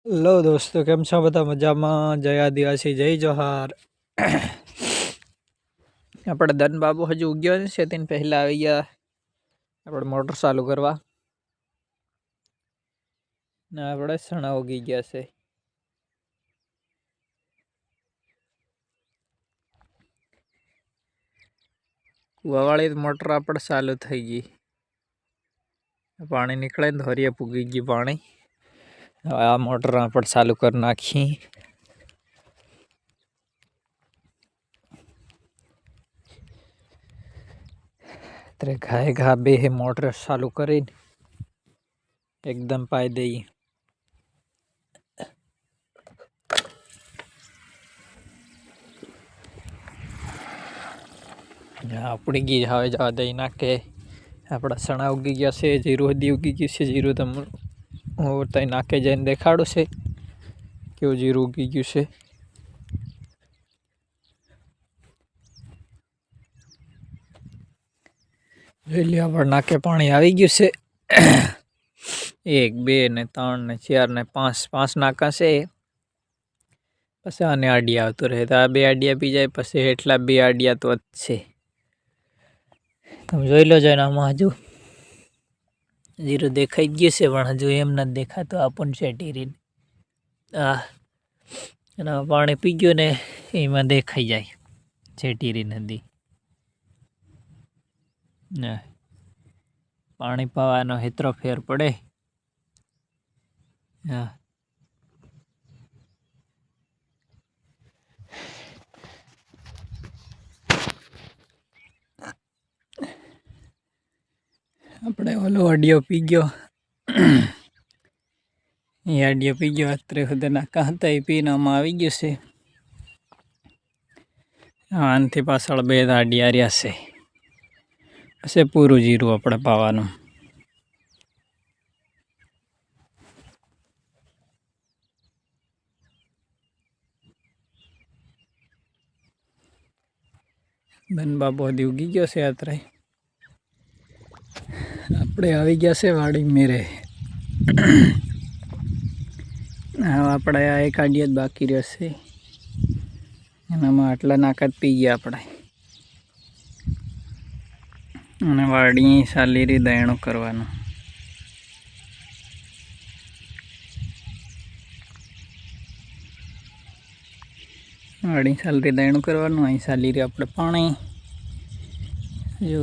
Hello દોસ્તો, કેમ છો બધા? મજામાં? જય આદિવાસી, જય જોહાર. આપણે ધન બાબુ હજુ ઉગ્યો છે તેને પહેલા આવી ગયા આપણે મોટર ચાલુ કરવા ને આપણે સણા ઉગી ગયા છે. કુવાવાળી મોટર આપણે ચાલુ થઈ ગઈ, પાણી નીકળે ને ધોરીએ પૂગી ગયું પાણી. હવે આ મોટર આપણે ચાલુ કરી નાખી. ત્યારે ઘાય ઘા બે મોટર ચાલુ કરીને એકદમ પાઈ દઈએ. આપણી ગઈ હવે જવા દઈ નાખે. આપણા સણા ઉગી ગયા છે, જીરું હદી ઉગી ગયું છે. જીરું તમે હું ત્યાં નાખે જઈને દેખાડું છે કેવું જીરું ઉગી ગયું છે. જોઈ લ્યો, આપણે નાકે પાણી આવી ગયું છે. 1 2 ને 3 ને 4 ને 5 નાકા છે. પછી આને આડિયા આવતું રહે તો આ 2 આડિયા પી જાય, પછી એટલા 2 આડિયા તો વધશે. તમે જોઈ લો જઈને આમાં હજુ જીરું દેખાઈ ગયું છે, પણ હજુ એમ નથી દેખાતું આપણને શેટીરીને. એના પાણી પી ગયું ને એમાં દેખાઈ જાય શેટીરી નદી. પાણી પાવાનો હેતરો ફેર પડે. આપણે ઓલો આડિયો પી ગયો, એ આડિયો પી ગયો. અત્રે સુધી નાકા હતા એ પીને આમાં આવી ગયું છે. આનાથી પાછળ 2 આડિયા રહ્યા છે. પછી પૂરું જીરું આપણે પાવાનું. ધન બાબુ હજી ઉગી ગયો છે. અત્રે આપણે આવી ગયા છે વાડી મેરે. હવે આપણે આ 1 આડિયો જ બાકી રહેશે. એનામાં આટલા નાકા જ પી ગયા આપણે. અને વાડી સાલીરી દયણું કરવાનું. વાડી સાલરી દયણું કરવાનું. અહીં સાલીરી આપણે પાણી જો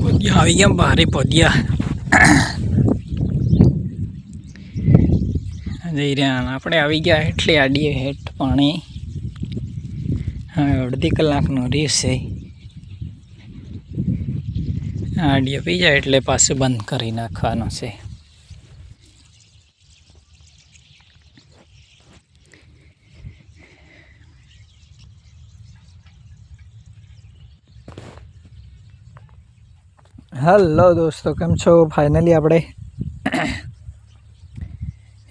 પોદિયા આવી ગયા, ભારે પોદિયા જઈ રહ્યા. આપણે આવી ગયા એટલે આડીએ હેઠ પાણી. હવે અડધી કલાકનો રહેશે. આડીએ પી જાય એટલે પાછું બંધ કરી નાખવાનું છે. હેલો દોસ્તો, કેમ છો? ફાઇનલી આપણે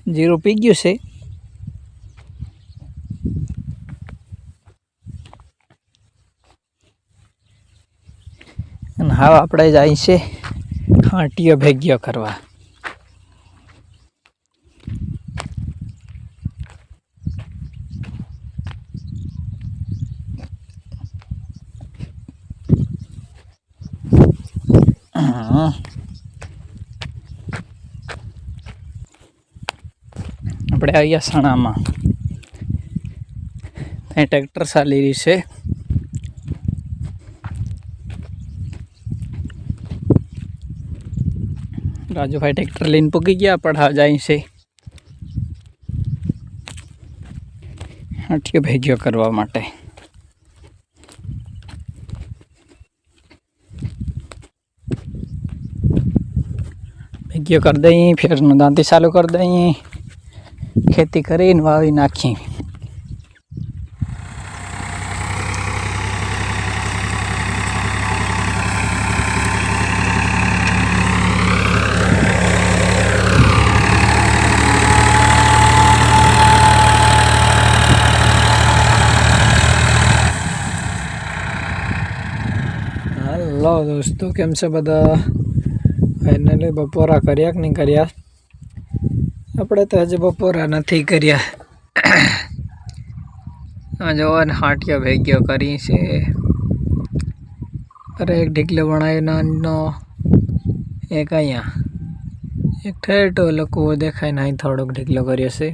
જીરું પી ગયું છે. અને હવે આપણે જાય છે હાંટીઓ ભેગ્યો કરવા. આપણે આવ્યા સણામાં. ત્યાં ટ્રેક્ટર ચાલી રહી છે. રાજુભાઈ ટ્રેક્ટર લઈને પૂગી ગયા. પઢાવ જાય છે હાંટીઓ ભેગ્યો કરવા માટે. ભેગ્યો કરી દઈએ, ફેરનું દાંતી ચાલુ કરી દઈએ, ખેતી કરીને વાવી નાખી. હેલો હલો દોસ્તો, કેમ છે બધા? ફાઇનલી બપોરા કર્યા કે નહીં કર્યા? આપણે તો હજી બપોરા નથી કર્યા. જોવો ને હાટિયો ભેગ્યો કરી છે. અરે એક ઢીકલો બનાવ્યો નાનો, એક અહીંયા, એક ઠેઠો લોકો દેખાય ને અહીં થોડોક ઢીકલો કર્યો છે.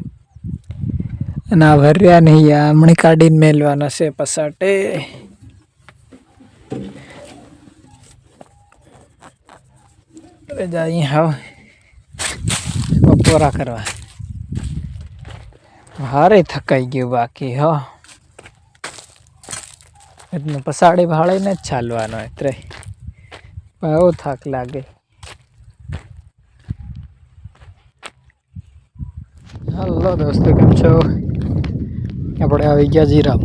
અને આ ભર્યા નહીં, હમણાં કાઢીને મેલવાના છે પસાટે. અહીં હાવ બપોરા કરવા હારે થકાઈ ગયું બાકી હો. એટલે પસાડી ભાળીને જ ચાલવાનો એટલે બહુ થાક લાગે. હલો દોસ્તો, કેમ છો? આપણે આવી ગયા જીરા,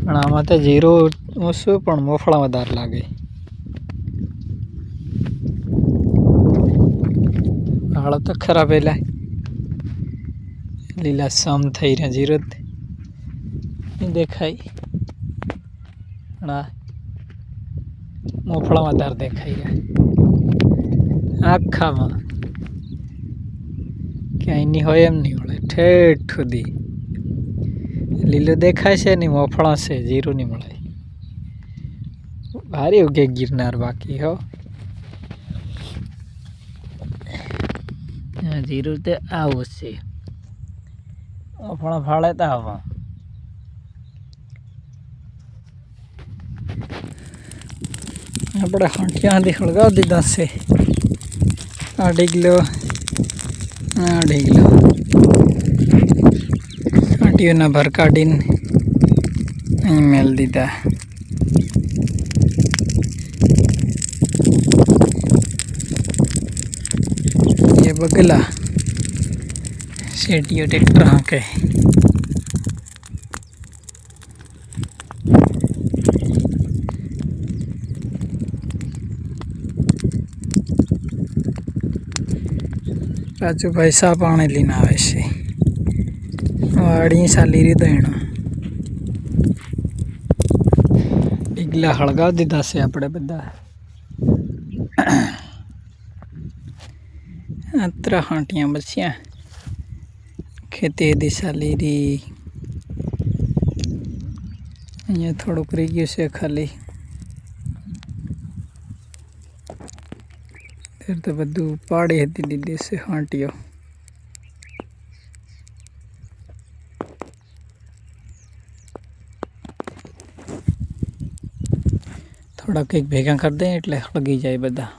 પણ આમાં તો જીરું ઓછું પણ મોફળા વધારે લાગે. હાળ તો ખરાબ એલા લીલા સમ થઈ રહ્યા, જીરો દેખાય પણ આ મોફળા વધારે દેખાઈ રહ્યા આખામાં. ક્યાંય નહીં હોય એમ નહીં મળે, ઠેઠ સુધી લીલું દેખાય છે ને મોફળા છે, જીરું નહીં મળે. ભારી ઉગે ગિરનાર બાકી હો. જીરું તે આવું છે, મોફળા ફાળે તો આવા. આપણે હાંઠિયાથી હળગાવી દીધા છે. આ ઢીકલો, આ ઢીકલો હાંટીઓના ભર કાઢીને અહીં મેલ દીધા. એ બગલા શેટીઓ ટ્રેક્ટર હાંકે. રાજુભાઈ સા પાણી લઈને આવે છે. વાડી ચાલી રહ્યું એનો ઢીકલા હળગાવી દીધા છે આપણે બધા. અત્રા હાંટિયા બચ્યા, ખેતી દિશા લીધી. અહીંયા થોડુંક રહી ગયું છે ખાલી, ત્યારે તો બધું પાડી હતી દીધી છે હાંટીઓ. થોડાક એક ભેગા કરી દે એટલે હળગી જાય બધા.